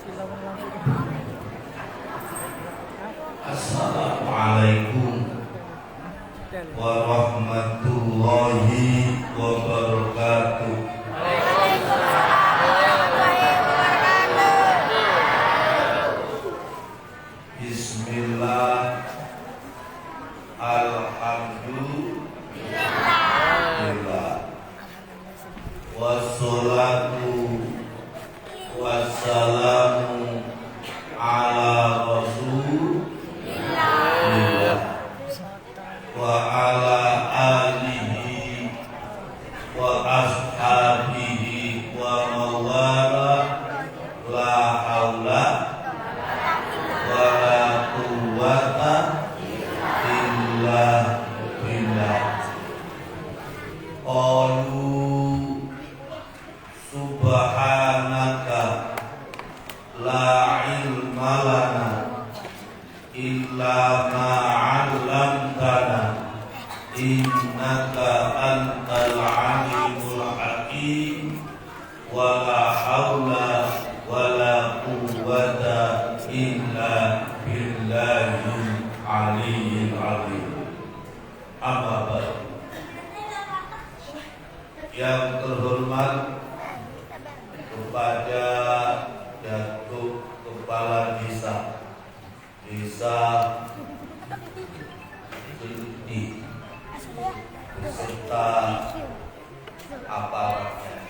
Assalamualaikum warahmatullahi wabarakatuh. Bismillah, alhamdulillah, wassalatu wassalamu ala rasulillah wa ala alihi wa ashabihi wa mawala, la haula wa la quwwata illa billah. Qalu subhanaka la ilma lana illa ma 'allamtana innaka antal alimul hakim wa la haula wa la quwwata illa billahil aliyyil azim. Amma ba'd. Yang terhormat kepada Datuk Kepala Desa Jeti beserta aparatnya,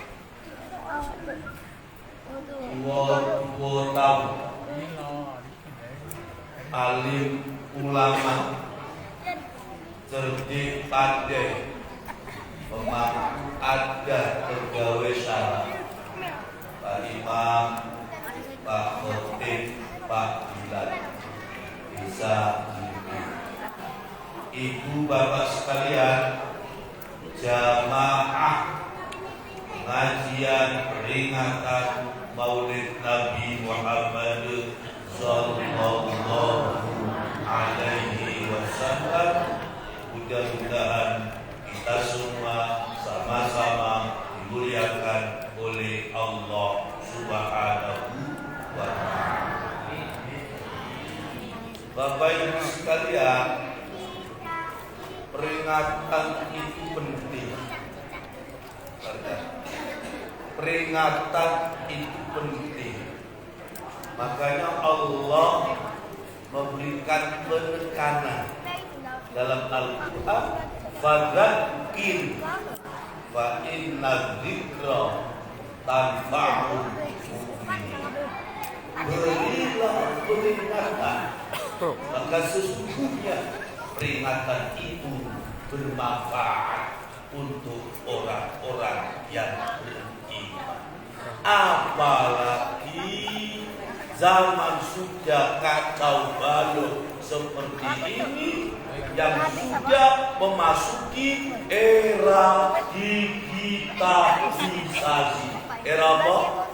tua tamu, alim ulama, cerdik pandai, pemang ada pegawai syara, Pak Imam, Pak Khotib, Pak Bilal, bisa Ibu bapak sekalian, jamaah pengajian peringatan Maulid Nabi Muhammad sallallahu alaihi wasallam, mudah-mudahan kita semua sama-sama dimuliakan oleh Allah Subhanahu wa ta'ala. Bapak Ibu sekalian, peringatan itu penting. Peringatan itu penting. Makanya Allah memberikan penekanan dalam Al-Quran, fadzakir fa inna dzikra tanfa'ul mu'minin. Berilah peringatan, maka sesungguhnya peringatan itu bermanfaat untuk orang-orang yang beriman. Apalagi zaman sudah kacau balau seperti ini, yang sudah memasuki era digitalisasi. Era apa?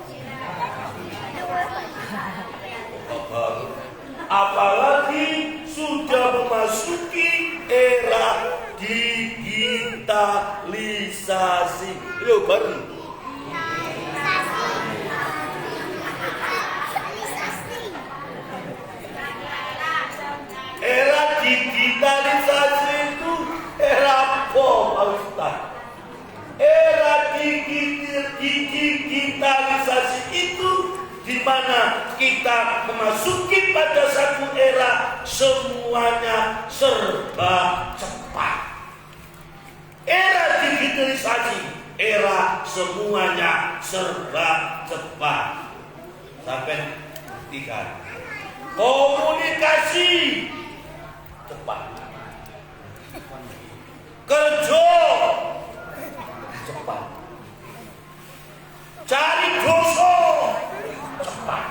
Apalagi sudah memasuki era digitalisasi. Itu baru. Era digitalisasi itu era apa, Pak Ustaz? Era digitalisasi itu di mana kita memasuki pada satu era semuanya serba cepat. Era digitalisasi, era semuanya serba cepat. Sampai tiga, komunikasi cepat, kerja cepat, cari dosa cepat,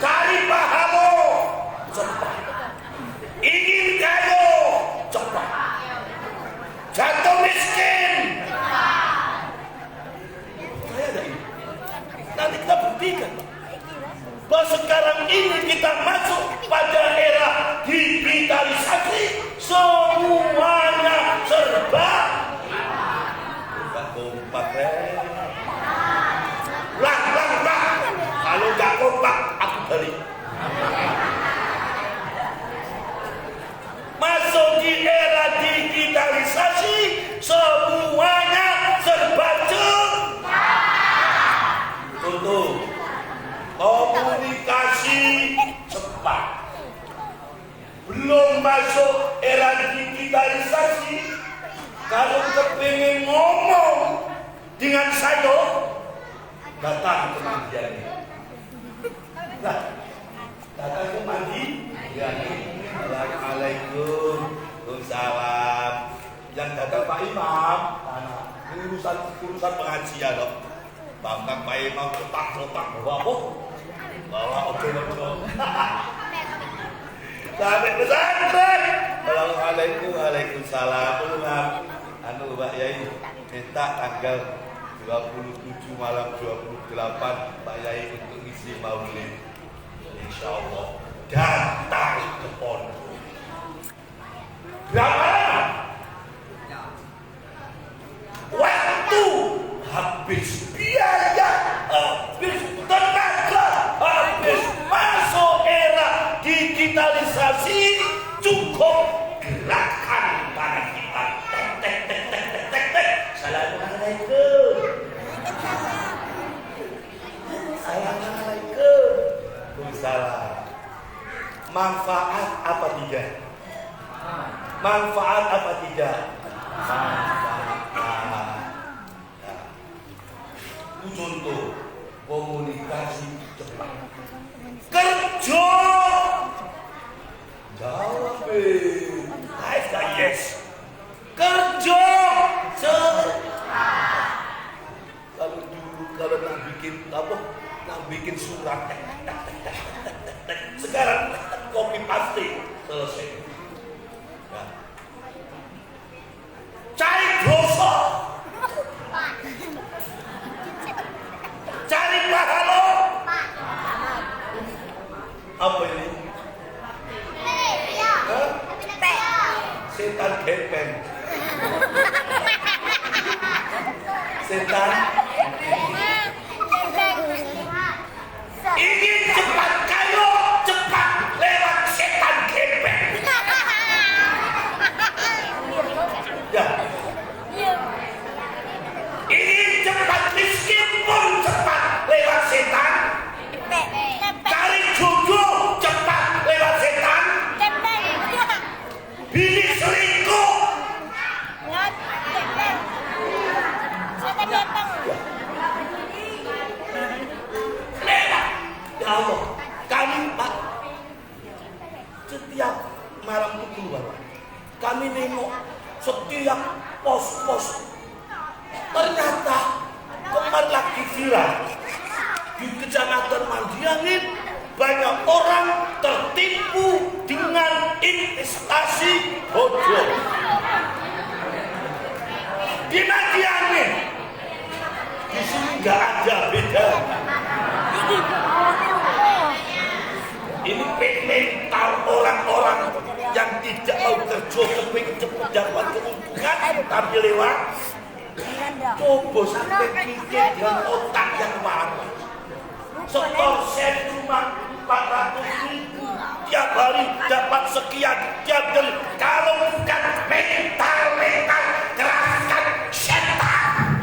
cari pahala cepat, ingin kaya cepat, jatuh miskin nanti kita buktikan bahwa sekarang ini kita masuk pada era digitalisasi, semuanya serba kompak. Lah. Kalau cepat. Belum masuk era digitalisasi, kalau kepingin ngomong dengan saya, datang ke mandiannya. Nah, datang ke mandi. Ya, Assalamualaikum, Waalaikumsalam. Yang datang Pak Imam, ini urusan pengajian loh. Bahkan Pak Imam letak bawa oke. Sampai pesantren. Assalamualaikum, Waalaikumsalam. Mbak Yai minta tanggal 27 malam 28 Pak Yai untuk isi maulid. Insya Allah datang ke pondok. Berapa lama? Waktu habis, biaya habis, tenaga habis, masuk era digitalisasi, cukup gerakan tangan kita. Assalamualaikum. Assalamualaikum. Waalaikumsalam. Manfaat apa tidak? Manfaat apa tidak? Manfaat. Itu contoh komunikasi cepat. Kerja. Jawab. Yes. Kerja. Kalau nak bikin surat, sekarang copy paste selesai. Ya. Cari dosa, cari pahala. Apa ini? Setan gepeng. Setan ingin cepat kaya, cepat lewat setan gepeng. Ya. Ingin cepat miskin pun cepat lewat setan. Cari jodoh cepat lewat setan. Bini selingkuh. Ya Allah, kami Pak, setiap malam itu keluar, kami nengok setiap pos-pos. Ternyata kemarin lagi viral di Kecamatan Mandiangin, banyak orang tertipu dengan investasi bodong. Di Mandiangin, di sini nggak ada beda. Ini mental orang-orang yang tidak mau kerja, kepingin cepat dapat keuntungan, tapi lewat. Coba sampai pikir dengan otak yang waras. Setor sen cuma 400.000, tiap hari dapat sekian, tiap hari. Kalau bukan mental keraskan setan.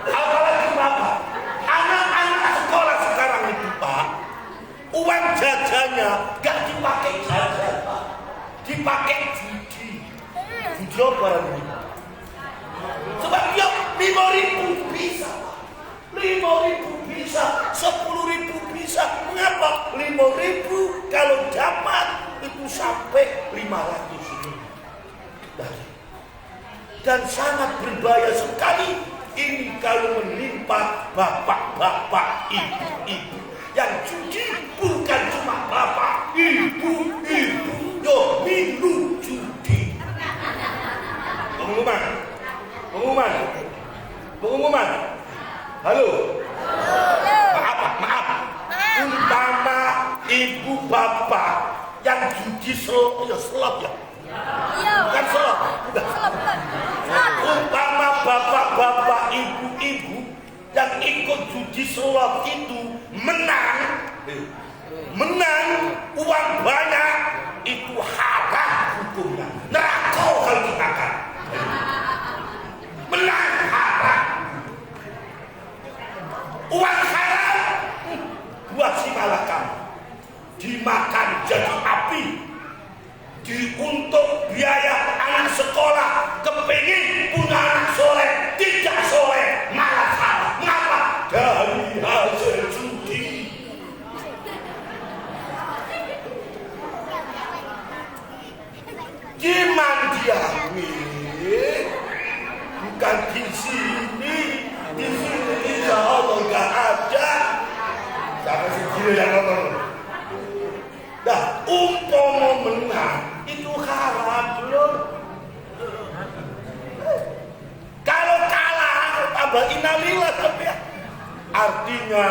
Apalagi Bapak, anak-anak sekolah sekarang itu Pak, uang jajannya gak dipakai jajan Pak, dipakai judi. Judi apa ini? Sebab dia 5.000 bisa Pak, 5.000 bisa, 10.000 bisa. Mengapa? 5.000 kalau dapat itu sampai 500.000. Dan sangat berbahaya sekali ini kalau menimpa bapak-bapak, ibu-ibu. Yang judi bukan cuma bapak, ibu-ibu, yo minum judi. Pengumuman. Halo. Maaf. Umpama ibu bapak yang judi slot ya. Bukan slot. Umpama bapak-bapak, ibu-ibu yang ikut judi slot itu menang uang banyak, itu haram hukumnya, neraka kalau dikatakan menang haram. sini insya Allah nggak ada. Siapa sih dia yang ngomong? Dah, umpama menang itu haram belum. Kalau kalah tambah innalillah ya. Artinya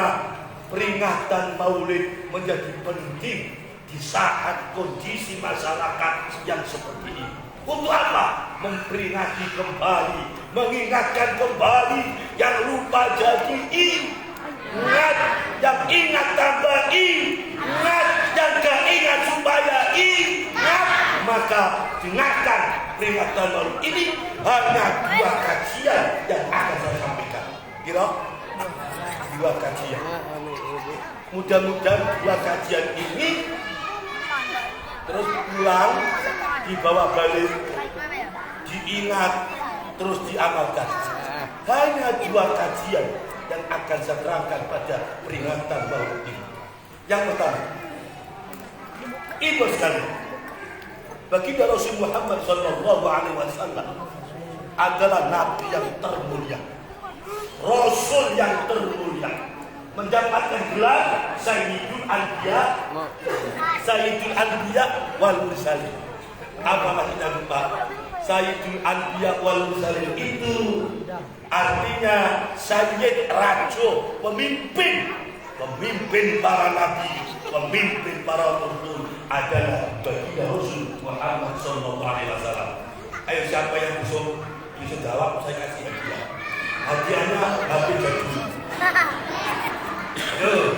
peringatan Maulid menjadi penting di saat kondisi masyarakat yang seperti ini. Untuk apa? Memperingati kembali, mengingatkan kembali yang lupa jadi ingat, yang ingat tambah ingat, yang gak ingat supaya ingat. Maka dengarkan peringatan Maulid ini hanya 2 kajian yang akan saya sampaikan. Kira 2 kajian. Mudah-mudahan 2 kajian ini terus pulang, dibawa balik, diingat, terus diamalkan. Hanya 2 kajian yang akan saya terangkan pada peringatan Maulid ini. Yang pertama, ibu sekalian, baginda Rasul Muhammad SAW adalah Nabi yang termulia, Rasul yang termulia, mendapatkan gelar Sayyidul Anbiya wal Mursalin. Apakah kita lupa? Sayyidul Anbiya wal Mursalin itu artinya Sayyid, Rajo, pemimpin para nabi, pemimpin para rasul adalah baginda Rasul Muhammad SAW. Ayo siapa yang bisa jawab, saya kasih hadiah. Hadiahnya HP jadi. Ayo,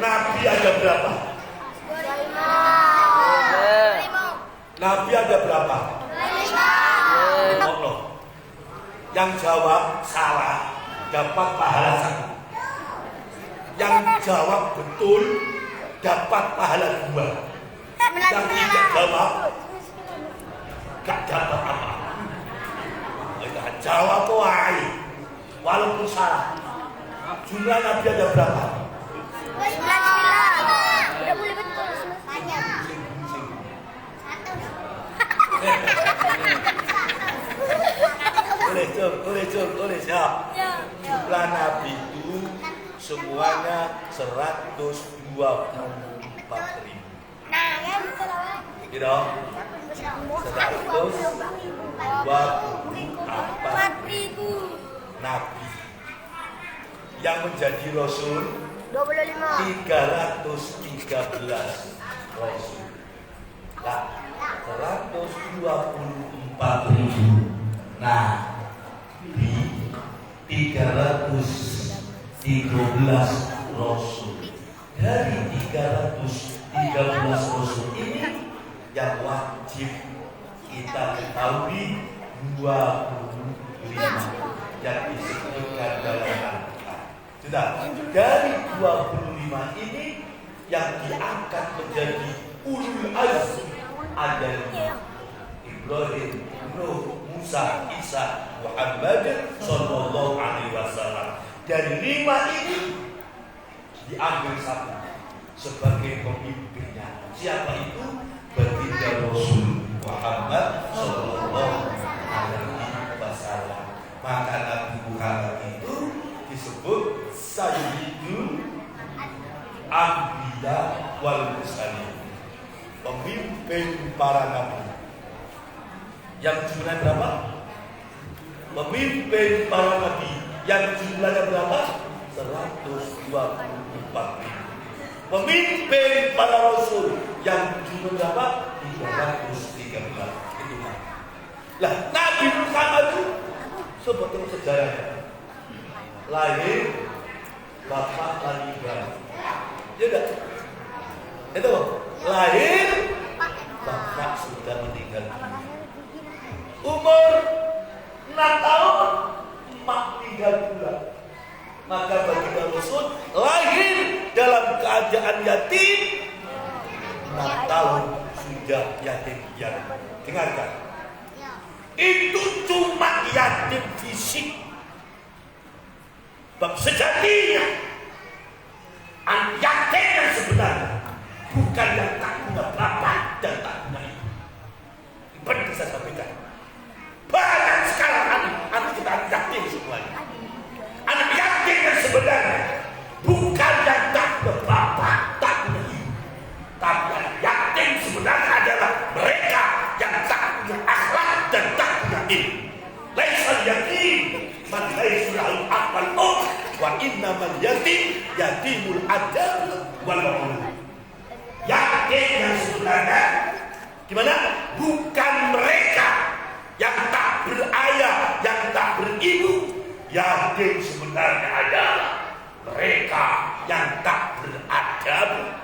Nabi ada berapa? 5. Nabi ada berapa? 5. Yang jawab salah dapat pahala 1. Yang jawab betul dapat pahala 2. Yang tidak jawab gak dapat apa. Jawab wae walaupun salah. Jumlah Nabi ada berapa? 9. Udah boleh betul semuanya. Boleh siap. Jumlah Nabi itu semuanya 124.000. Nah, kan salah. Gitu. 124.000 Nabi. Yang menjadi Rasul 25. 313 Rasul. Nah, 124.000 Nabi, 313 Rasul. Dari 313 Rasul ini yang wajib kita ketahui 25 yang disebutkan dalam Al-Quran. Sudah, dari 25 ini yang diangkat menjadi ulul azmi ada Ibrahim, Nuh, Musa, Isa, Muhammad sallallahu alaihi wasallam. Dari 5 ini diambil 1 sebagai pemimpinnya. Siapa itu? Baginda Rasul Muhammad sallallahu alaihi wasallam. Maka Nabi Muhammad itu disebut Sayyidul Anbiya wal Mursalin, pemimpin para nabi. Yang jumlahnya berapa? Pemimpin para nabi yang jumlahnya berapa? 124.000. Pemimpin para rasul yang jumlahnya berapa? 313. Itu lah, Nabi Muhammad itu sebetulnya sejarahnya lahir bapak lagi Ibrahim. Ya enggak? Itu lahir bapak sudah meninggal. Umur 6 tahun emak 3 bulan. Maka baginda Rasul lahir dalam keadaan yatim. 6 tahun sudah yatim piatu. Dengarkan. Itu cuma yatim fisik. Bab sejatinya yatim yang sebenarnya bukan yang tak punya bapak dan tak punya ibu. Benar saya sampaikan. Banyak sekarang anak kita yatim laisal yatim man laisa lahu aqal wa innamal yatim yatimul adab wal ulum. Yatim yang sebenarnya gimana? Bukan mereka yang tak berayah, yang tak beribu. Yatim sebenarnya adalah mereka yang tak beradab,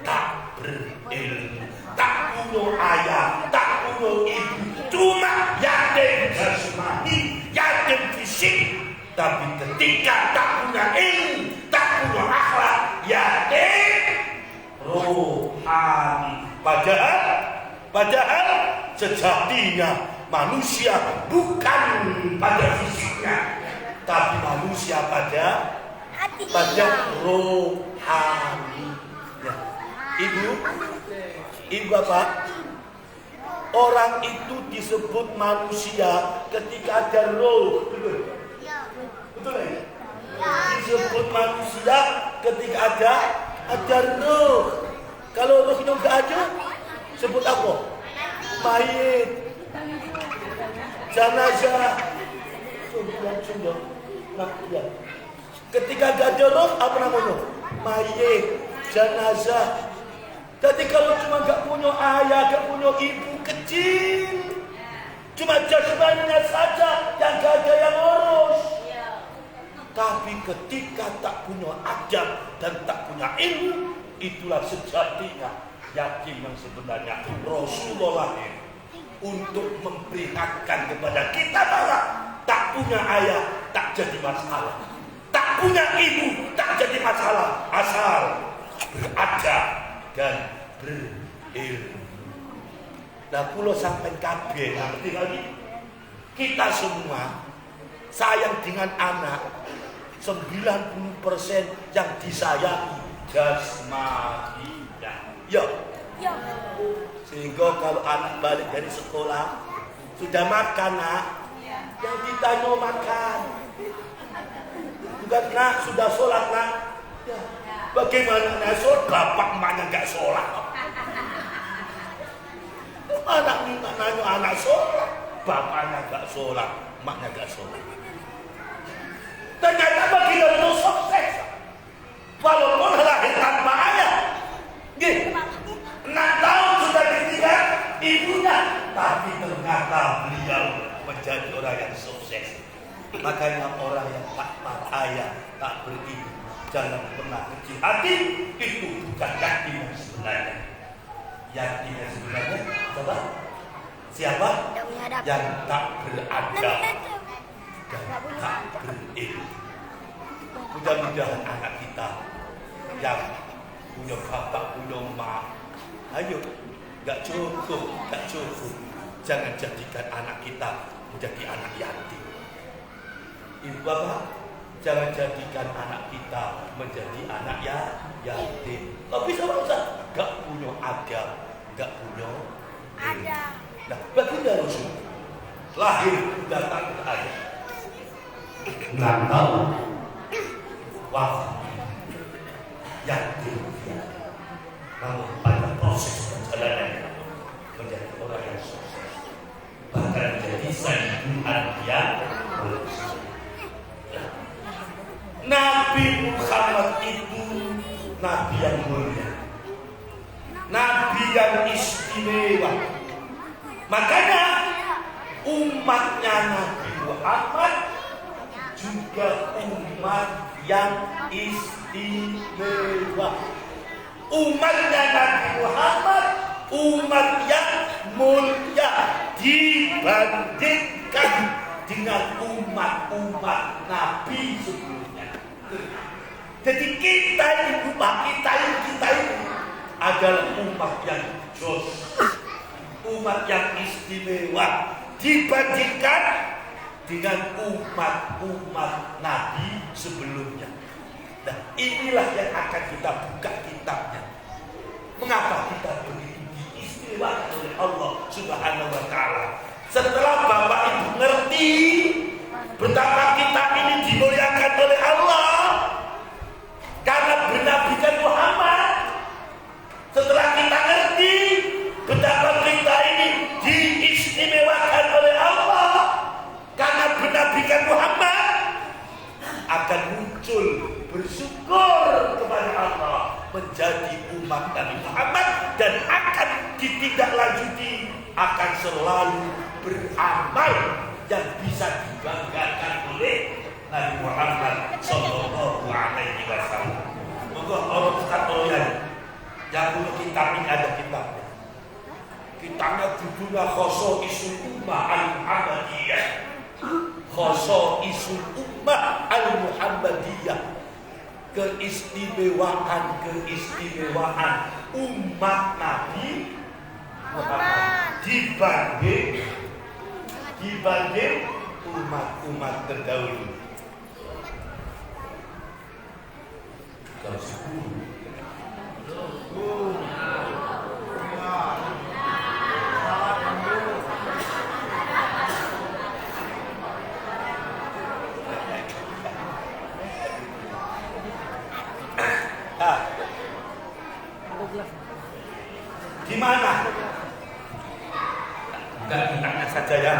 tak berilmu, tak punya ayah, tak punya ibu. Cuma yatim jasmani, yatim fisik. Tapi ketika tak punya ilmu, tak punya akhlak, yatim rohani. Padahal sejatinya manusia bukan pada fisiknya, tapi manusia pada rohani. Ya. Ibu Bapak, orang itu disebut manusia ketika ada roh. Betul ya? Disebut manusia ketika ada roh. Kalau rohnya nggak ada, sebut apa? Mayit, jenazah. Sudah. Nah, ya. Ketika gak ada roh, apa namanya? Mayit, jenazah. Jadi kalau cuma gak punya ayah, gak punya ibu, kecil, cuma jasmaninya saja yang gak ada yang urus. Tapi ketika tak punya adab dan tak punya ilmu, itulah sejatinya yatim yang sebenarnya. Rasulullah untuk memperingatkan kepada kita bahwa tak punya ayah tak jadi masalah, tak punya ibu tak jadi masalah, asal beradab dan berilmu. Nah, pulau sampai kabeh ngerti lagi. Kita semua sayang dengan anak. 90% yang disayangi jasmaninya. Ya. Sehingga kalau anak balik dari sekolah sudah makan, nak, yang ditanya makan. Bukan, nak, sudah sholat, nak. Ya. Bagaimana nak sholat? Bapak emaknya nggak sholat. Anak minta nanya anak sholat, bapaknya nggak sholat, emaknya nggak sholat. Ternyata bagi itu sukses. Walaupun lahir tanpa ayah, 6 tahun sudah ditinggal ibunya, tapi ternyata beliau menjadi orang yang sukses. Makanya orang yang tak ayah, tak beribu, jangan pernah kecil hati. Itu bukan yatim yang sebenarnya. Yatim yang sebenarnya, coba siapa? Yang tak beradab dan tak berilmu. Mudah-mudahan anak kita yang punya bapak, punya emak, ayo, gak cukup, jangan jadikan anak kita menjadi anak yatim. Ibu bapak, jangan jadikan anak kita menjadi anak yatim. Tapi sama Ustaz, gak punya adab, gak punya ilmu. Nah, baginda Rasul lahir datang ke ayah 6 tahun wafat yatim. Namun pada proses perjalanannya menjadi orang yang sukses, bahkan menjadi sayyidul anbiya. Nabi Muhammad itu nabi yang mulia, nabi yang istimewa. Makanya umatnya Nabi Muhammad juga umat yang istimewa. Umatnya Nabi Muhammad umat yang mulia dibandingkan dengan umat-umat Nabi sebelumnya. Jadi kita ini adalah umat yang jos, umat yang istimewa dibandingkan dengan umat-umat Nabi sebelumnya. Nah, inilah yang akan kita buka kitabnya. Mengapa kita begitu diistimewakan oleh Allah Subhanahu wa Ta'ala? Setelah Bapak Ibu ngerti betapa kita ini dimuliakan oleh Allah karena bernabikan Muhammad, setelah kita ngerti betapa kita ini diistimewakan oleh Allah karena muncul bersyukur kepada Allah menjadi umat Nabi Muhammad dan akan ditindaklanjuti akan selalu beramal yang bisa dibanggakan oleh Nabi Muhammad Sallallahu Alaihi Wasallam. Moga Allah Ustaz yang punya kitab ini ada kitabnya. Kitabnya judulnya Khosaisul Ummah Al-Muhammadiyah. Khosaisul Ummah Al-Muhammadiyah. Keistimewaan umat Nabi Muhammad dibanding umat-umat terdahulu. Kalau 10 gimana? Enggak ditanya saja ya.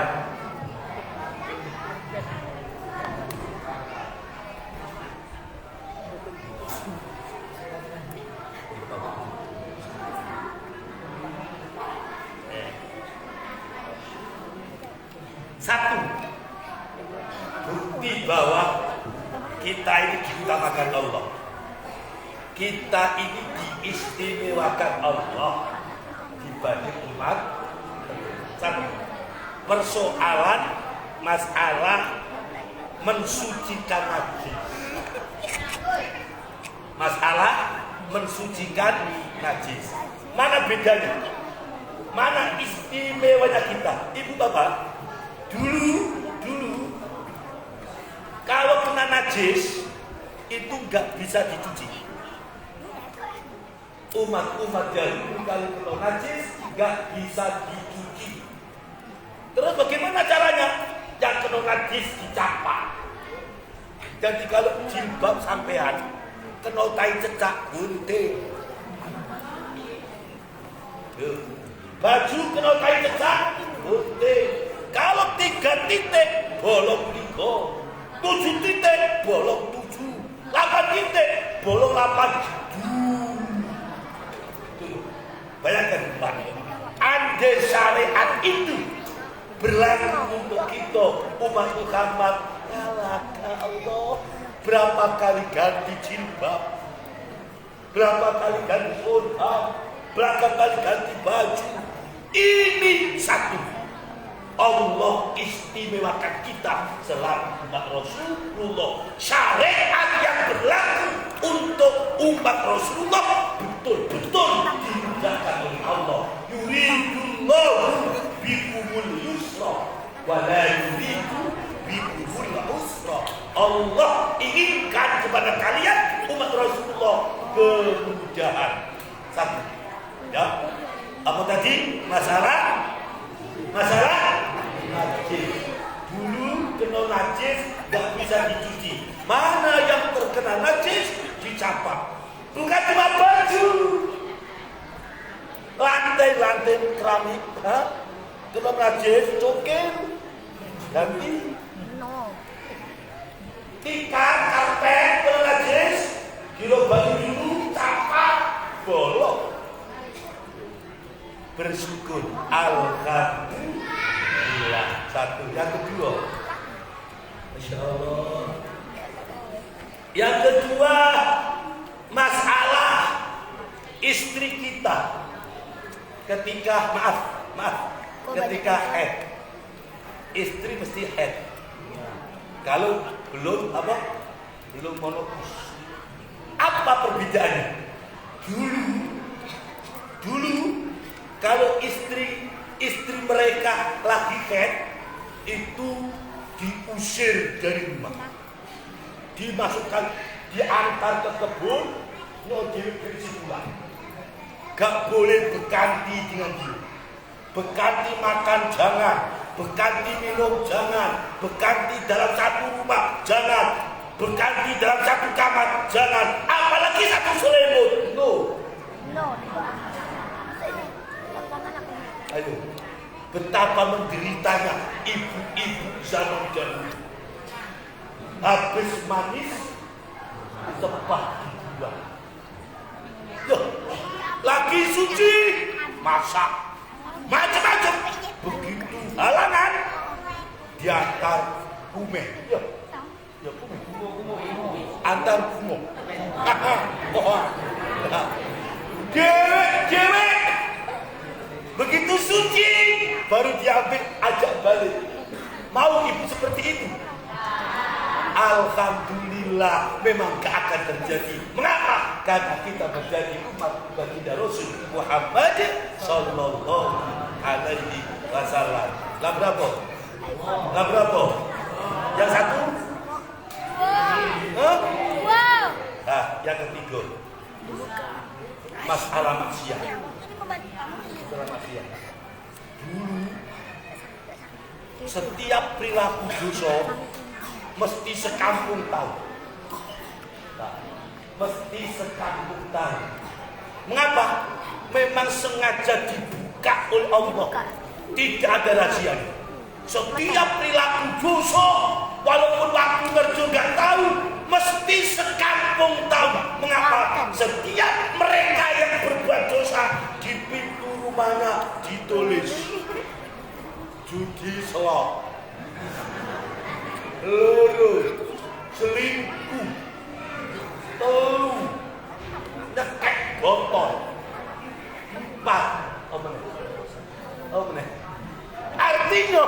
Satu, bukti bahwa kita ini diutamakan Allah. Kita ini diistimewakan Allah dibanding umat. Satu, persoalan masalah mensucikan najis. Masalah mensucikan najis. Mana bedanya? Mana istimewanya kita? Ibu bapak, dulu kalau kena najis itu nggak bisa dicuci. Umat-umat dahulu kalau kena najis nggak bisa dicuci. Terus bagaimana caranya? Yang kena najis dicapak. Jadi kalau jilbab sampean kena tai cecak gunting. Baju kena tai cecak gunting. Kalau 3 titik bolong 3, 7 titik bolong 7, 8 titik bolong 8. Bayangkan Pak, andai syariat itu berlaku untuk kita umat Muhammad, ya Allah, berapa kali ganti jilbab, berapa kali ganti khutbah, berapa kali ganti baju. Ini satu, Allah istimewakan kita selalu umat Rasulullah. Syariat yang berlaku untuk umat Rasulullah betul-betul dimuliakan oleh Allah. Yuridullahu bikumul yusra wa la yuridu bikumul usra. Allah inginkan kepada kalian umat Rasulullah kemudahan. Satu, ya. Apa tadi? Masalah najis. Dulu kena najis gak bisa dicuci. Mana yang terkena najis dicapak. Bukan cuma baju, lantai keramik, kena najis cokil ganti. Tikar karpet kena najis, kilo baju dulu capak bolong. Bersyukur alhamdulillah. Satu. Yang kedua, Masya Allah. Yang kedua, masalah istri kita ketika ketika head. Istri mesti head. Kalau belum monopus. Apa perbedaannya? Dulu kalau istri mereka lagi head itu diusir dari rumah, dimasukkan, diantar ke kebun, diusir pulang. Gak boleh berganti dengan dia. Berganti makan jangan, berganti minum jangan, berganti dalam satu rumah jangan, berganti dalam satu kamar jangan, apalagi satu selimut. No. Ayo, betapa menderitanya ibu-ibu zaman dahulu. Habis manis tepat dua. Loh, lagi suci, masak, macam-macam. Begitu halangan, diantar kumeh. Ya, kumeh. Antar kumeh. Dewek. Begitu suci, baru diambil ajak balik. Mau ibu seperti itu? Alhamdulillah, memang gak akan terjadi. Mengapa? Karena kita menjadi umat baginda Rasul Muhammad Sallallahu Alaihi Wasallam. Lah berapa? Yang satu? Wow. Nah, yang ketiga, masalah maksiat. Masalah maksiat. Dulu, setiap perilaku dosa mesti sekampung tahu. Nah, mesti sekampung tahu. Mengapa? Memang sengaja dibuka oleh Allah. Tidak ada rahasianya. Setiap perilaku dosa, walaupun waktu kerja nggak tahu, mesti sekampung tahu. Mengapa? Setiap mereka yang berbuat dosa, di pintu rumahnya ditulis judi selok, lurus, selingkuh, telu, nyekek botol, 4. Artinya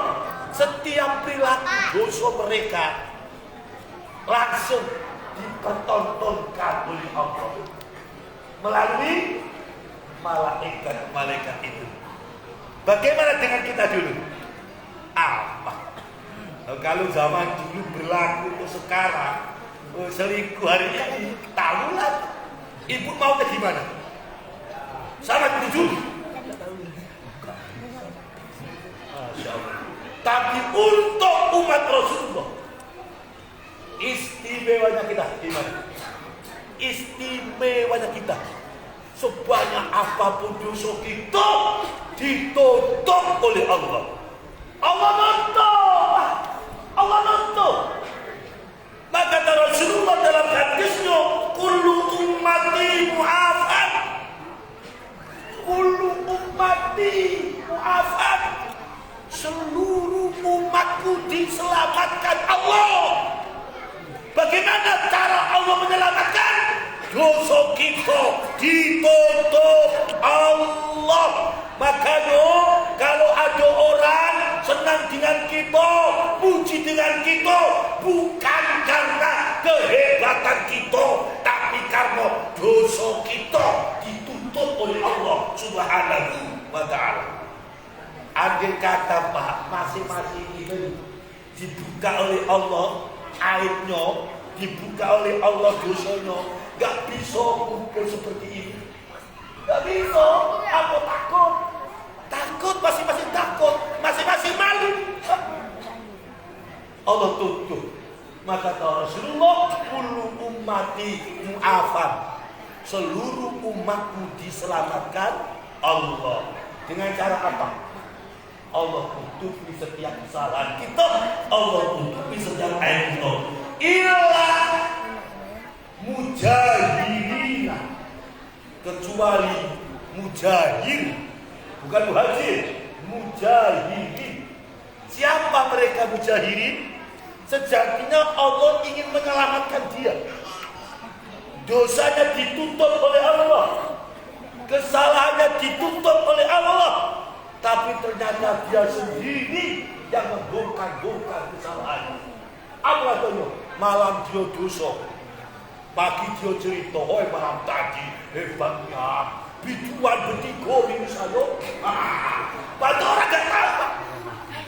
setiap perilaku dosa mereka langsung dipertontonkan oleh Allah melalui malaikat itu. Bagaimana dengan kita dulu? Apa? Kalau zaman dulu berlaku ke sekarang, selingkuh hari ini, tahulah. Ibu mau ke gimana? Sangat jujur. Masya Allah. Tapi untuk umat Rasulullah, istimewanya kita gimana? Istimewanya kita, sebanyak apapun dosa kita ditutup oleh Allah. Allah nonton. Maka Rasulullah dalam hadisnya, kullu ummati mu'afan. Kullu ummati mu'afan. Seluruh umatku diselamatkan Allah. Bagaimana cara Allah menyelamatkan? Dosa kita ditutup Allah. Makanya kalau ada orang senang dengan kita, puji dengan kita, bukan karena kehebatan kita, tapi karena dosa kita ditutup oleh Allah Subhanahu wa ta'ala. Andai kata Pak, masing-masing itu dibuka oleh Allah aibnya, dibuka oleh Allah dosanya, gak bisa kumpul seperti ini. Gak bisa. Apa takut? Takut, masing-masing takut, masing-masing malu. Allah tutup. Maka Rasulullah, kullu ummati mu'afan. Seluruh umatku diselamatkan Allah. Dengan cara apa? Allah tutupi setiap kesalahan kita, Allah tutupi setiap aib kita. Illa mujahirina, kecuali mujahir, bukan muhajir, mujahirin. Siapa mereka mujahirin? Sejatinya Allah ingin menyelamatkan dia. Dosanya ditutup oleh Allah, kesalahannya ditutup oleh Allah, tapi ternyata dia sendiri yang membongkar-bongkar kesalahannya. Apa katanya? Malam dia dosa, pagi dia cerita, "Hoi malam tadi hebatnya biduan bertiga ini saya." Pada orang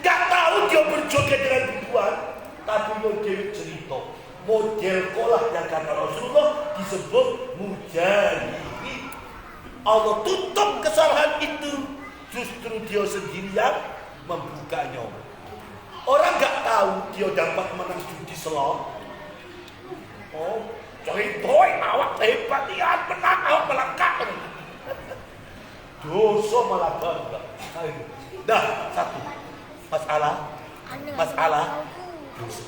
gak tahu dia berjoget dengan biduan, tapi dia cerita. Model kolak yang kata Rasulullah disebut mujahidin. Allah tutup kesalahan itu, justru dia sendiri yang membukanya. Orang gak tahu dia dapat menang judi selot. Oh, ceritoy awak hebat, lihat menang awak melengkap. Dosa malah bangga. Dah, satu masalah dosa.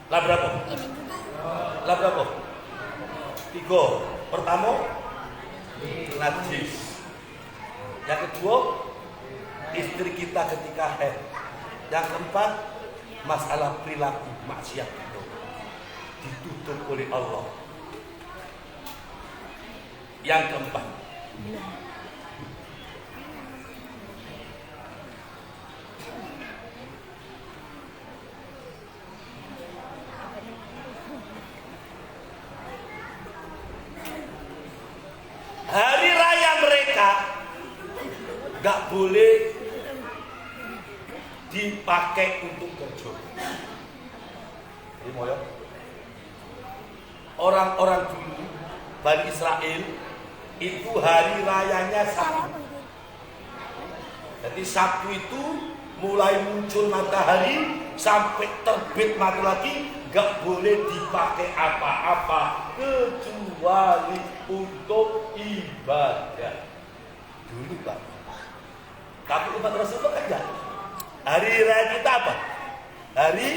Lah berapa? 3. Pertama, najis. Yang kedua, istri kita ketika haid. Yang keempat, masalah perilaku maksiat itu ditutup oleh Allah. Yang keempat, hari raya mereka gak boleh dipakai untuk kerja. Ini mau ya? Orang-orang dulu Bani Israel itu hari rayanya Sabtu. Jadi Sabtu itu mulai muncul matahari sampai terbit matahari gak boleh dipakai apa-apa kecuali untuk ibadah. Dulu Pak. Tapi umat Rasulullah kan enggak. Hari raya kita apa? Hari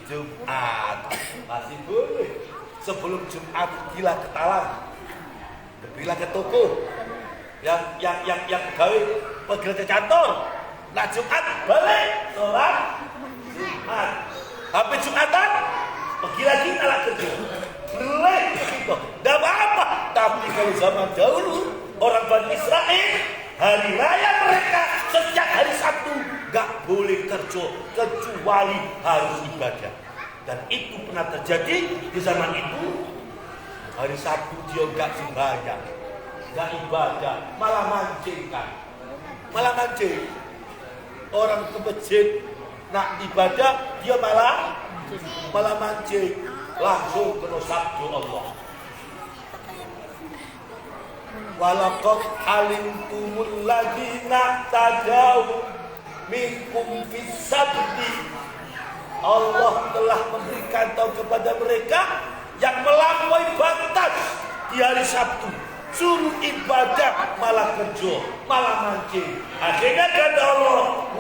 Jumat. Masih boleh. Sebelum Jumat gila ke talang, gila ke toko, yang gawe pegel ke kantor. Nah Jumat balik sholat Jumat. Tapi Jumatan pergi lagi alat kerja. Boleh gitu. Tidak apa-apa. Tapi kalau zaman dahulu orang Bani Israel hari raya mereka sejak hari Sabtu gak boleh kerja kecuali harus ibadah. Dan itu pernah terjadi di zaman itu. Hari Sabtu dia gak sembahyang, gak ibadah, malah mancing kan. Malah mancing. Orang ke masjid nak ibadah dia malah mancing. Langsung kena sabdu Allah. Walaqad alimtumul ladzina tadaw minkum fis sabti. Allah telah memberikan tahu kepada mereka yang melampaui batas di hari Sabtu, suruh ibadah malah kerja, malah mancing. Akhirnya kata Allah,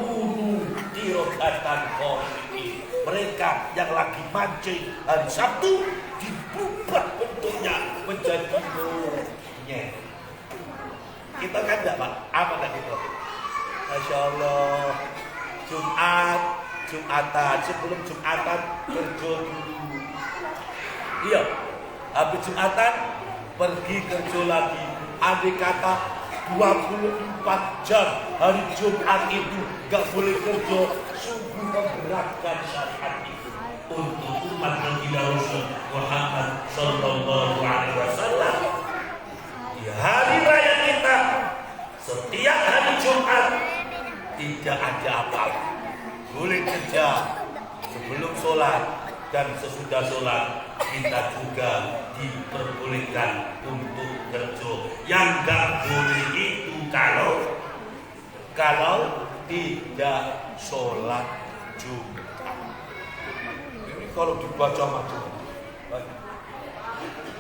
dirogatan kholiqin. Mereka yang lagi mancing hari Sabtu diubah bentuknya menjadi monyet. Kita kan enggak Pak? Apa kan itu? Masya Allah. Jumatan, sebelum Jumatan kerja dulu. Iya, habis Jumatan pergi kerja lagi. Andai kata 24 jam hari Jumat itu gak boleh kerja, sungguh memberatkan syariat itu untuk umat Nabi Rasul Muhammad Sallallahu Alaihi Wasallam. Di hari raya kita, setiap hari Jumat tidak ada apa-apa. Boleh kerja sebelum sholat dan sesudah sholat, kita juga diperbolehkan untuk kerja. Yang gak boleh itu kalau tidak sholat Jumat. Ini kalau dibaca macam.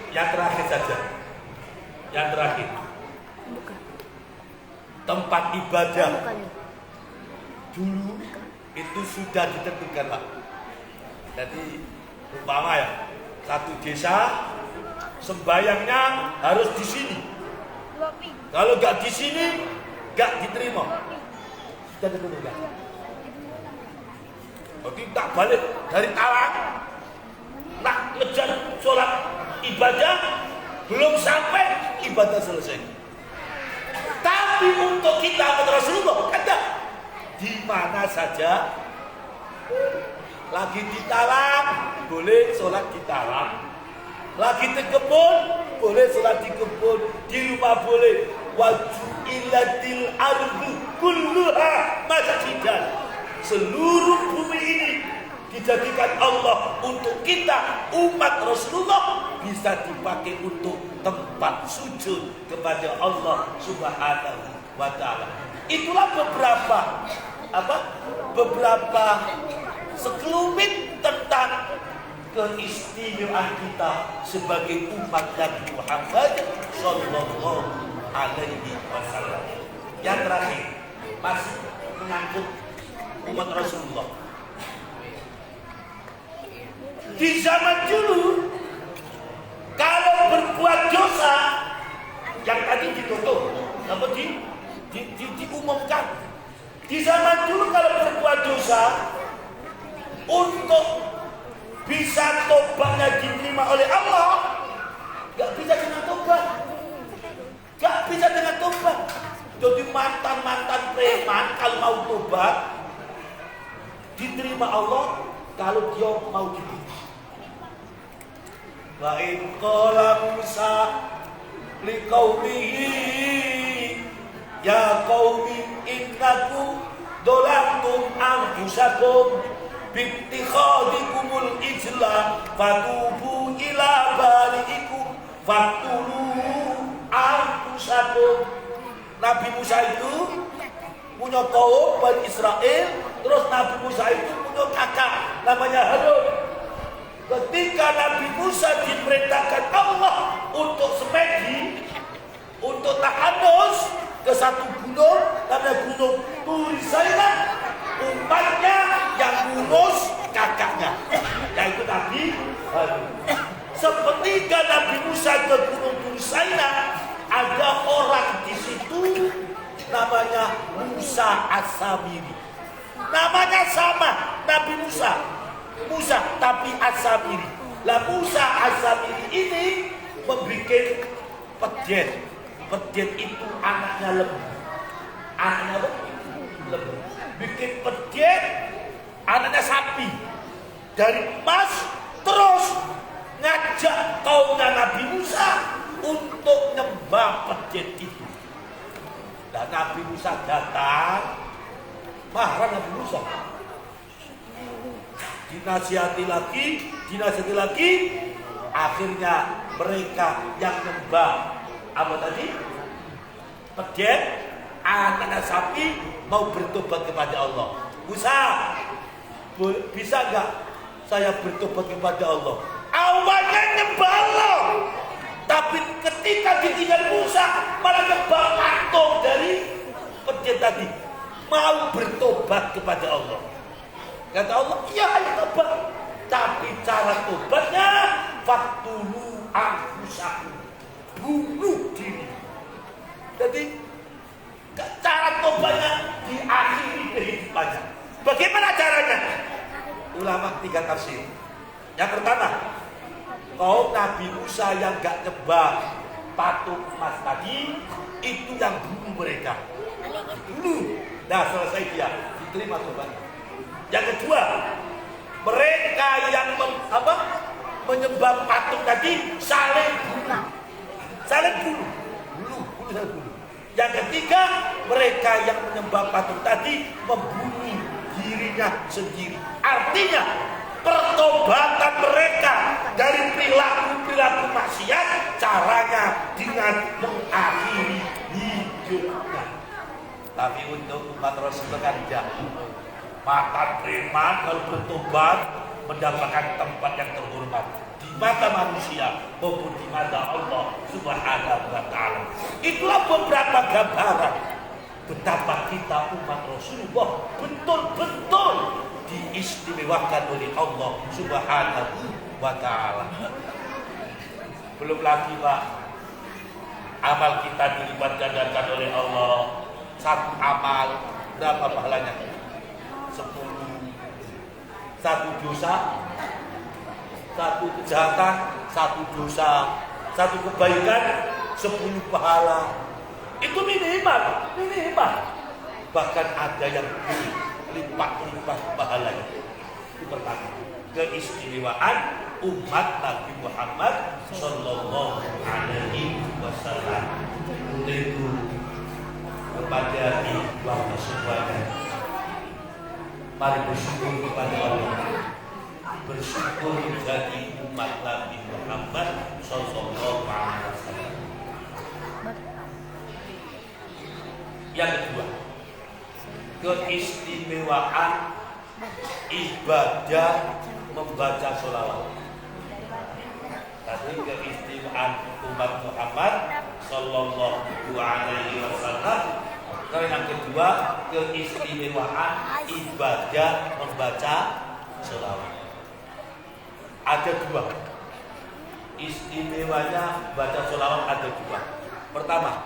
Yang terakhir saja. Yang terakhir. Tempat ibadah dulu itu sudah ditentukan Pak. Jadi umpama ya, satu desa sembayangnya harus di sini. Kalau nggak di sini nggak diterima. Sudah ditentukan. Jadi tak balik dari talang, nak ngejar sholat ibadah belum sampai ibadah selesai. Tapi untuk kita Rasulullah ada di mana saja lagi di talang boleh sholat di talang, lagi di kebun boleh sholat di kebun, di rumah boleh. Waju'ilatil ardu kulluha masjidan. Seluruh bumi ini dijadikan Allah untuk kita umat Rasulullah bisa dipakai untuk tempat sujud kepada Allah Subhanahu wa Ta'ala. Itulah beberapa sekelumit tentang keistimewaan kita sebagai umat Nabi Muhammad Sallallahu Alaihi Wasallam. Yang terakhir masih mengangkut umat Rasulullah. Di zaman dulu kalau berbuat dosa yang tadi ditutup, apa diumumkan. Di zaman dulu kalau berbuat dosa, untuk bisa tobatnya diterima oleh Allah, gak bisa dengan tobat. Gak bisa dengan tobat. Jadi mantan preman kalau mau tobat diterima Allah kalau dia mau dibunuh. Wa in qala Musa liqaumihi ya qaumi innakum dolantum anfusakum bittikhadikumul ijla fatubu ila bari'ikum faktulu anfusakum. Nabi Musa itu punya kaum Bani Israel, terus Nabi Musa itu punya kakak namanya Harun. Ketika Nabi Musa diperintahkan Allah untuk semedi, untuk tahanus ke satu gunung namanya Gunung Turi Saina, umatnya yang ngurus kakaknya, yaitu Nabi Harun. Seketika Nabi Musa ke Gunung Turi Saina, ada orang di situ namanya Musa As-Samiri. Namanya sama, Nabi Musa tapi As-Samiri. Lah Musa As-Samiri ini membuat pedjet. Pedjet itu anaknya lembu. Anaknya lembu. Bikin pedjet anaknya sapi dari emas, terus ngajak kaumnya Nabi Musa untuk nyembah pedjet itu. Dan Nabi Musa datang, marah Nabi Musa. Dinasihati lagi, akhirnya mereka yang nyembah apa tadi? Pedjet, anak sapi mau bertobat kepada Allah. Musa, bisa nggak saya bertobat kepada Allah? Awalnya nyembah Allah, tapi ketika ditinggal Musa malah nyembah patung dari pedjet tadi. Mau bertobat kepada Allah. Kata Allah, iya ayo tobat. Tapi cara tobatnya faktulu anfusakum, bunuh diri. Jadi cara tobatnya diakhiri kehidupannya. Bagaimana caranya? Ulama 3 tafsir. Yang pertama, kaum Nabi Musa yang gak nyembah patung emas tadi, itu yang bunuh mereka. Bunuh. Nah selesai dia, diterima tobatnya. Yang kedua, mereka yang menyembah patung tadi saling bunuh. Yang ketiga, mereka yang menyembah patung tadi membunuh dirinya sendiri. Artinya pertobatan mereka dari perilaku maksiat caranya dengan mengakhiri hidupnya. Tapi untuk umat Rasul kan jauh. Maka preman kalau bertobat mendapatkan tempat yang terhormat di mata manusia maupun di mata Allah Subhanahu wa Ta'ala. Itulah beberapa gambaran betapa kita umat Rasulullah betul-betul diistimewakan oleh Allah Subhanahu wa Ta'ala. Belum lagi Pak, amal kita dilipat gandakan oleh Allah. Satu amal berapa pahalanya? 10. Satu dosa, satu kejahatan, satu dosa, satu kebaikan, 10 pahala. Itu minimal. Bahkan ada yang lipat pahalanya. Itu pertama, keistimewaan umat Nabi Muhammad Sallallahu Alaihi Wasallam. Itu kepada ibu semuanya. Mari bersyukur kepada Allah. Bersyukur menjadi umat Nabi Muhammad Sallallahu Alaihi Wasallam. Yang kedua, keistimewaan ibadah membaca sholawat. Tadi keistimewaan umat Muhammad Sallallahu Alaihi Wasallam. Kalau yang kedua, keistimewaan ibadah membaca sholawat. Ada 2 istimewanya baca sholawat ada dua. Pertama,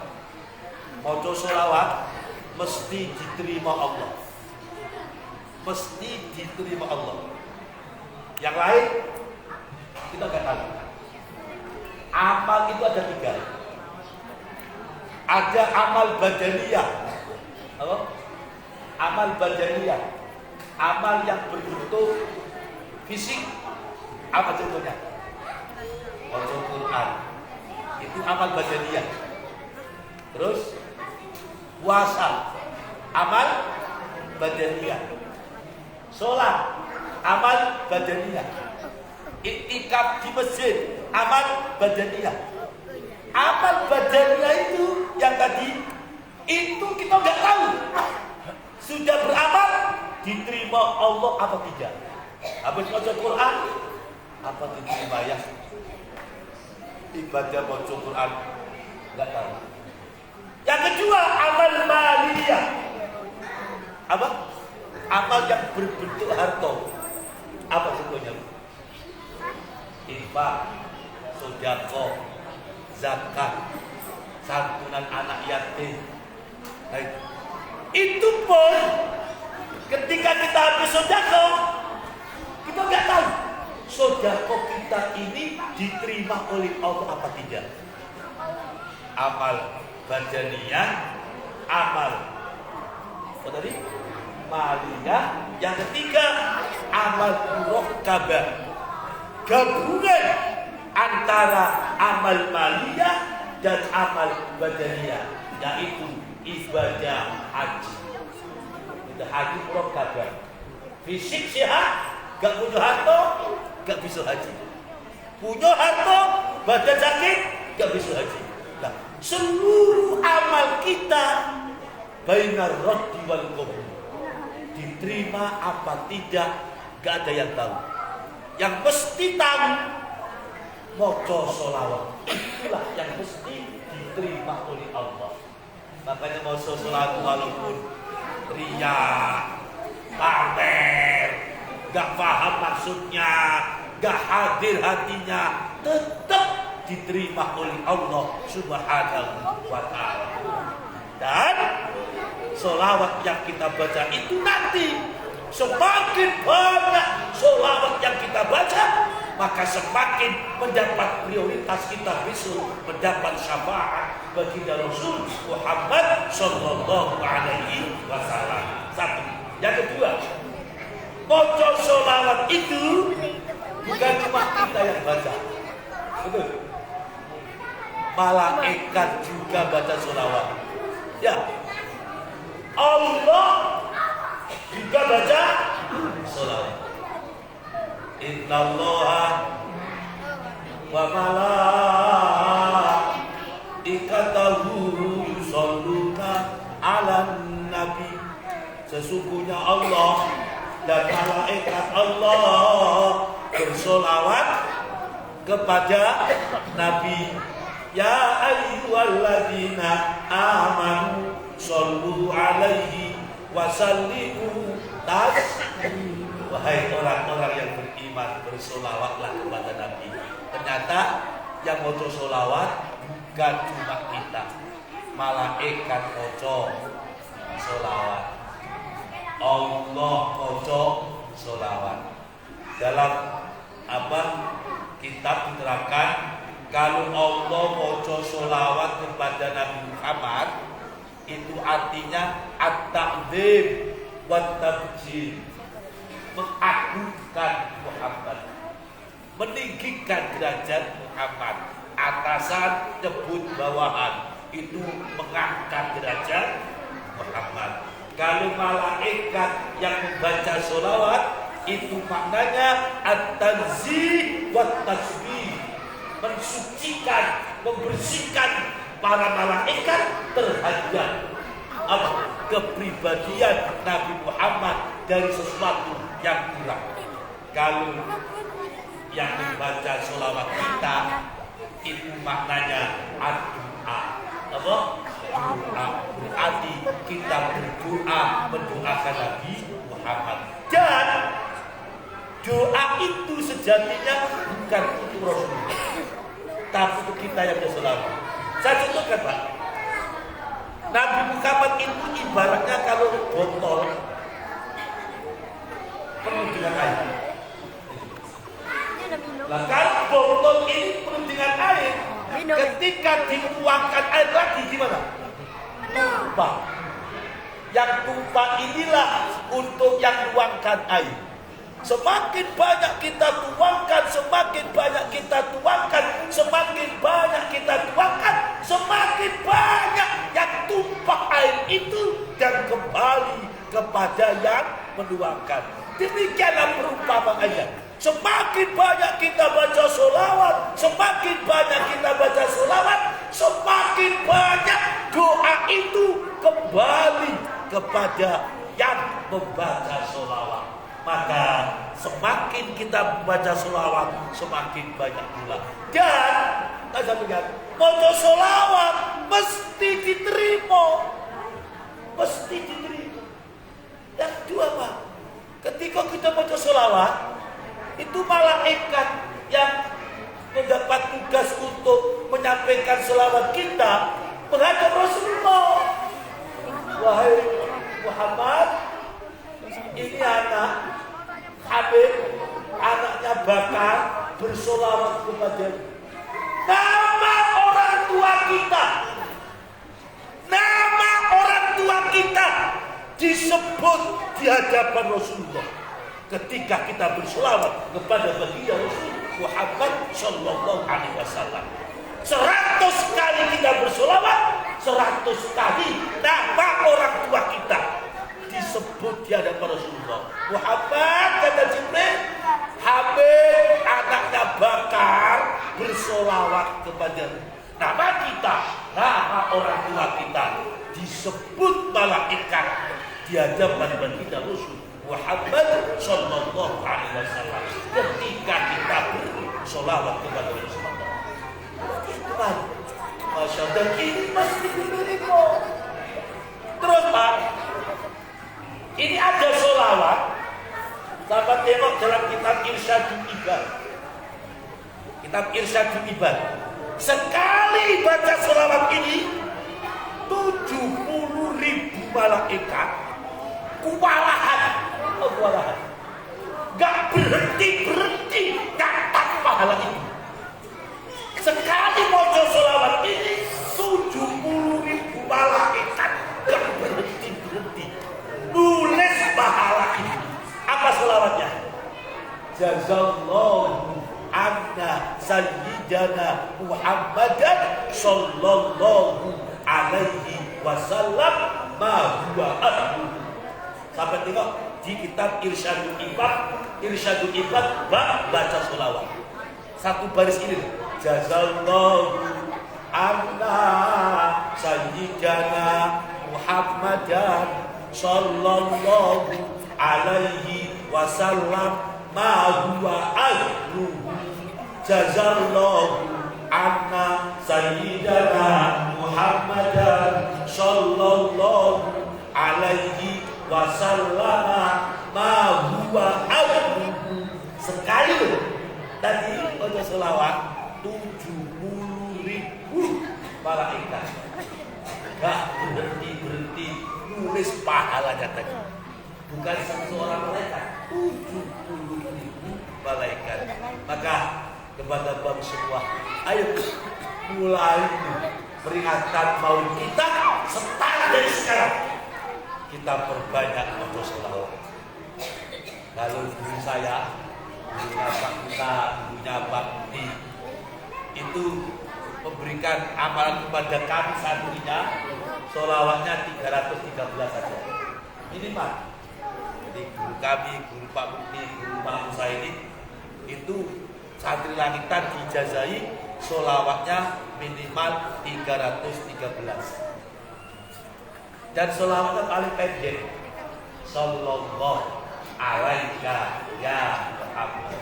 maca sholawat mesti diterima Allah. Mesti diterima Allah. Yang lain kita nggak tahu. Amal itu ada tiga. Ada amal badaniyah. Apa? Amal badaniyah. Amal yang berbentuk fisik. Apa contohnya? Baca Quran. Itu amal badaniyah. Terus puasa. Amal badaniyah. Sholat. Amal badaniyah. Iktikaf di masjid. Amal badaniyah. Amal badaniyah itu yang tadi itu kita nggak tahu sudah beramal diterima Allah apa tidak. Habis baca Quran apa diterima ya? Ibadah baca Quran nggak tahu. Yang kedua amal maliyah. Apa? Amal yang berbentuk harta. Apa contohnya? Infak, sedekah, zakat, santunan anak yatim. Baik. Itu pun ketika kita habis sedekah, kita nggak tahu sedekah kita ini diterima oleh Allah apa tidak. Amal badaniyah, amal apa tadi? Maliyah. Yang ketiga amal murakkabah. Gabungan antara amal maliyah dan amal badaniyah, yaitu ibadah haji. Itu haji murakkabah. Fisik sehat, gak punya harta, gak bisa haji. Punya harta, badan sakit, gak bisa haji. Nah, seluruh amal kita bainar raddi wal qabul. Diterima apa tidak, gak ada yang tahu. Yang mesti tahu maca sholawat. Itulah yang mesti diterima oleh Allah. Makanya maca sholawat walaupun ria, pamer, gak paham maksudnya, gak hadir hatinya, tetap diterima oleh Allah Subhanahu wa ta'ala. Dan sholawat yang kita baca itu nanti semakin banyak sholawat yang kita baca, maka semakin mendapat prioritas kita besok mendapat syafaat baginda Rasul Muhammad Sallallahu Alaihi Wasallam. Satu. Yang kedua, baca sholawat itu bukan cuma kita yang baca, betul. Malaikat juga baca sholawat. Ya, Allah juga baca sholawat. Innallaha wa malaikatahu yusholluna 'alan nabi. Sesungguhnya Allah dan malaikat Allah bersolawat kepada Nabi. Ya ayyuhalladzina amanu shollu 'alaihi wa sallimu taslima. Wahai orang-orang yang beriman, bersolawatlah kepada Nabi. Ternyata yang maca solawat bukan cuma kita, malaikat maca solawat, Allah maca solawat. Dalam kitab diterangkan, kalau Allah maca solawat kepada Nabi Muhammad, itu artinya at-ta'dzim wa tabjil, mengagungkan Muhammad, meninggikan derajat Muhammad, atasan nyebut bawahan, itu mengangkat derajat Muhammad. Kalau malaikat yang membaca sholawat, itu maknanya at-tanzih wa tasbih, mensucikan, membersihkan para malaikat terhadap kepribadian Nabi Muhammad dari sesuatu yang kurang. Kalau yang membaca sholawat kita itu maknanya doa. Apa? Doa. Berarti kita berdoa mendoakan Nabi Muhammad. Dan doa itu sejatinya bukan untuk Rasulullah. tapi untuk kita yang berselawat. Saya contohkan Pak. Nabi Muhammad itu ibaratnya kalau botol penuh dengan air. Nah, kalau botol ini penuh dengan air, ketika dituangkan air lagi gimana? Tumpah. Yang tumpah inilah untuk yang tuangkan air. Semakin banyak kita tuangkan, semakin banyak kita tuangkan, semakin banyak kita tuangkan, semakin banyak yang tumpah air itu dan kembali kepada yang menuangkan. Demikianlah perumpamaannya. Semakin banyak kita baca sholawat, semakin banyak kita baca sholawat, semakin banyak doa itu kembali kepada yang membaca sholawat. Maka semakin kita baca sholawat, semakin banyak pula. Dan saya ingat, baca sholawat mesti diterima, mesti diterima. Yang kedua Pak, ketika kita baca sholawat, itu malaikat yang mendapat tugas untuk menyampaikan sholawat kita menghadap Rasulullah. Wahai Muhammad, ini anak Habib, anaknya Bakar bersolawat kepada nama orang tua kita. Nama orang tua kita disebut di hadapan Rasulullah ketika kita bersolawat kepada baginda Rasul Muhammad Sallallahu Alaihi Wasallam. 100 kali kita bersolawat, 100 kali nama orang tua kita disebut di hadapan Rasulullah. Muhammad, kata Jibril, Habib anaknya Bakar bersolawat kepada nama kita, nama orang tua kita disebut malaikat di hadapan baginda Rasul Muhammad Sallallahu Alaihi Wasallam ketika kita bersolawat kepada Rasulullah. Masya Allah, dan ini pasti diterima. Terus Pak, ini ada sholawat. Sahabat tengok dalam kitab Irsyadul Ibad. Kitab Irsyadul Ibad. Sekali baca sholawat ini 70.000 malaikat kewalahan. Gak berhenti catat pahala ini. Sekali baca sholawat ini 70.000 malaikat gak berhenti nulis pahala ini. Apa sholawatnya? Jazallahu anna sayyidana Muhammadan sallallahu alaihi wasallam ma huwa ahlu. Sampai tengok di kitab Irsyadul Ibad bab baca sholawat. Satu baris ini, jazallahu anna sayyidana Muhammadan sallallahu alaihi wasallam ma huwa ahluhu. Jazallahu anna sayyidana Muhammadan sallallahu alaihi wasallam ma huwa ahluhu. Sekali loh. Tadi baca selawat 70.000 malaikat. Gak berhenti nulis pahalanya tadi. Bukan seorang malaikat, 70.000 malaikat. Maka kepada bang semua, ayo mulai peringatan maulid kita start dari sekarang. Kita perbanyak baca selawat. Kalau guru saya, gurunya Pak kita, gurunya Pak Budi, itu memberikan amalan kepada kami santrinya, sholawatnya 313 saja minimal. Jadi guru kami, guru Pak Budi, guru Pak Musa ini, itu santri langitan dijazai sholawatnya minimal 313. Dan sholawatnya paling pendek, sallallahu alaika ya Muhammad,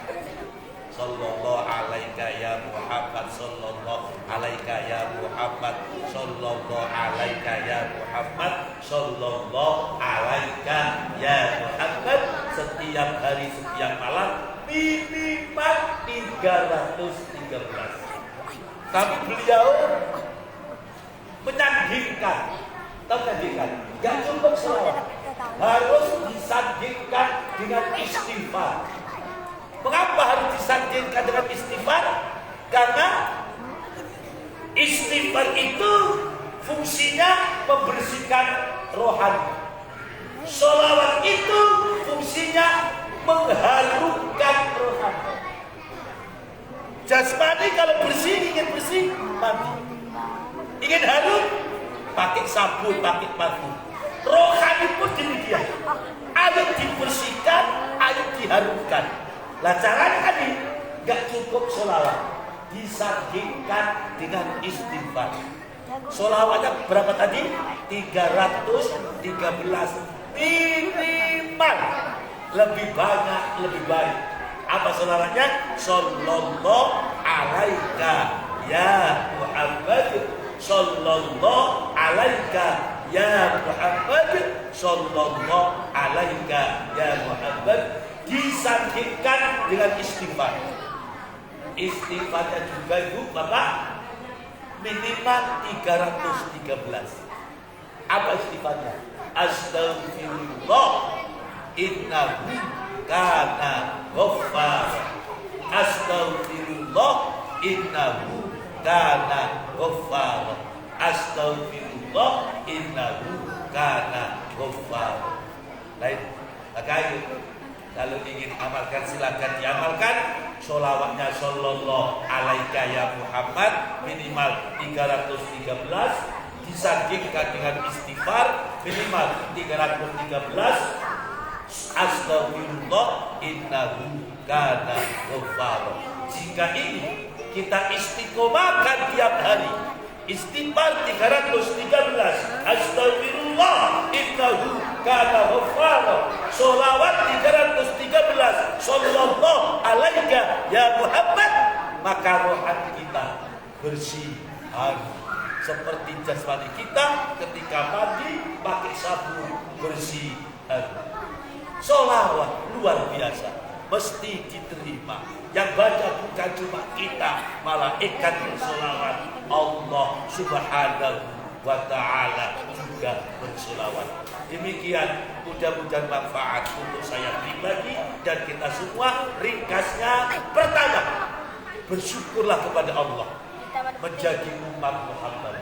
sallallahu alaika ya Muhammad, sallallahu alaika ya Muhammad, sallallahu alaika ya Muhammad, sallallahu alaika ya Muhammad. Setiap hari, setiap malam minimal 313. Tapi beliau menyandingkan, tahu menyandingkan, gak cukup selawat, harus disandingkan dengan istighfar. Mengapa harus disandingkan dengan istighfar? Karena istighfar itu fungsinya membersihkan rohani. Sholawat itu fungsinya mengharumkan rohani. Jasmani kalau bersih, ingin bersih, mandi. Ingin harum, pakai sabun, pakai parfum. Rohani pun demikian. Ayo dibersihkan, ayo diharumkan. Lah caranya tadi gak cukup sholawat, disandingkan dengan istighfar. Sholawatnya berapa tadi? 313 minimal. Lebih banyak lebih baik. Apa sholawatnya? Sallallahu alaika ya Muhammad, sallallahu alaika ya Muhammad, sallallahu alaika ya Muhammad. Disandingkan dengan istighfar. Istighfarnya juga ibu bapak minimal 313. Apa istighfarnya? Astaghfirullah innahu kana ghaffar. Astaghfirullah innahu kana ghaffar. Astaghfirullah innahu kana ghaffar. Lain, maka kalau ingin amalkan silakan diamalkan. Sholawatnya sallallahu alaika ya Muhammad minimal 313, disandingkan dengan istighfar minimal 313. Astagfirullah innahu kana ghaffar. Jika ini kita istiqomahkan tiap hari, istighfar 313, astagfirullah innahu kana ghaffar, sholawat 313, sallallahu alaika ya Muhammad, maka rohani kita bersih harum. Seperti jasmani kita ketika mandi pakai sabun bersih harum. Sholawat luar biasa, mesti diterima. Yang baca bukan cuma kita, malaikat bersolawat, Allah subhanahu wa ta'ala juga bersolawat. Demikian, mudah-mudahan manfaat untuk saya pribadi dan kita semua. Ringkasnya, pertama, bersyukurlah kepada Allah menjadi umat Muhammad,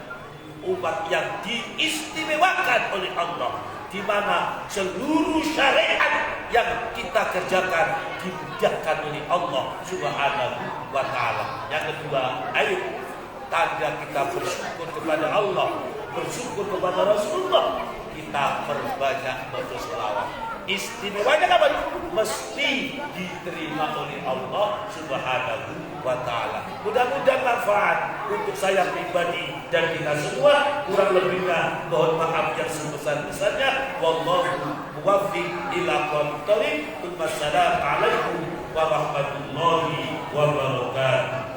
umat yang diistimewakan oleh Allah, di mana seluruh syariat yang kita kerjakan dimudahkan oleh Allah subhanahu wa ta'ala. Yang kedua, ayo tanda kita bersyukur kepada Allah, bersyukur kepada Rasulullah, kita perbanyak bersolawat. Istimewanya apa? Mesti diterima oleh Allah subhanahu wa ta'ala. Mudah-mudahan manfaat untuk saya pribadi dan kita semua. Kurang lebihnya mohon maaf yang sebesar-besarnya. Wallahu muwaffiq ila aqwamit thoriq. Wassalamualaikum warahmatullahi wabarakatuh.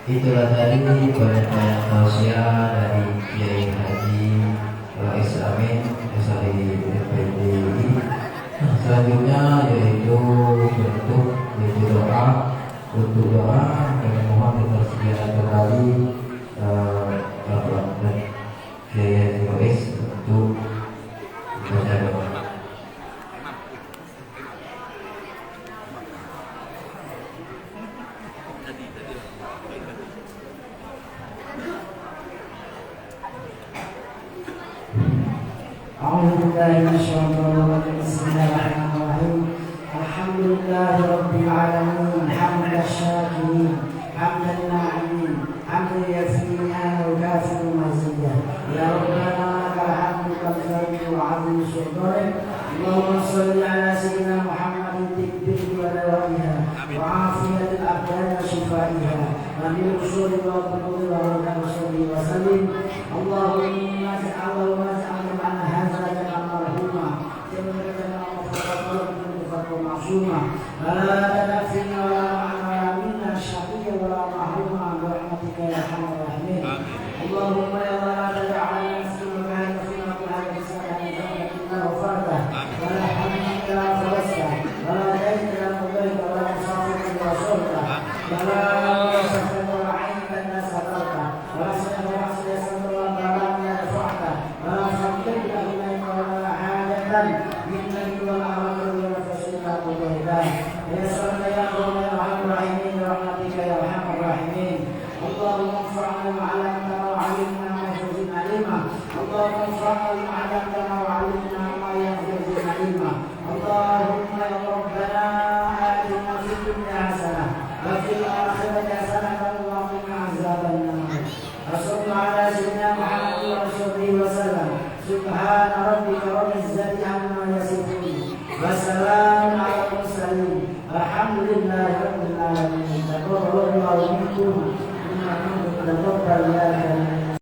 Itulah tadi banyak-banyak tausiah dari Kiai Haji Rais Amin SAI FPDI. Selanjutnya yaitu doa dan mohon ketersediaan kembali Bapak dan Kiai Haji Rais untuk membaca doa. أعوذ بالله من الشيطان الرجيم. بسم الله الرحمن الرحيم. الحمد لله رب العالمين حمد الشاكرين حمد الناعمين حمد يسيرا وكافر مزيدا. يا ربنا لك الحمد كالفرد وعظيم سلطانك. اللهم صل على سيدنا محمد الطب ولا وشفائها ومن الشر والقبور والنشر وسلم. اللهم اجعل معنا هذا جمعا مرحوما معصوما ولا تدع فينا ولا معنا ولا منا شقيا ولا محروما برحمتك يا ارحم الراحمين. اللهم يا الله لا تدع علينا نفسنا ما نفسنا كل هذا الانسان الا غفرته ولا حمد الا فرجته ولا دين الا قضيت ولا مصابر الا صرته ولا سفر ولا عين الا سترته ولا سنه ولا سياسه ولا ضلال الا دفعته ولا فقير اليك ولا حاجه منا ولا يا سلام يا ارحم الراحمين برحمتك يا ارحم الراحمين. اللهم انفعنا بما علمتنا وعلمنا ما ينفعنا علما. اللهم انفعنا بما علمتنا وعلمنا ما ينفعنا علما. اللهم يا ربنا آتنا في الدنيا حسنة وفي الآخرة حسنة وقنا عذاب النار. وصلى على سيدنا محمد وصحبه وسلم. سبحان ربك رب العزة عما يصفون وسلام على المرسلين الحمد لله رب العالمين. تقبل الله منكم إنكم تقبل يا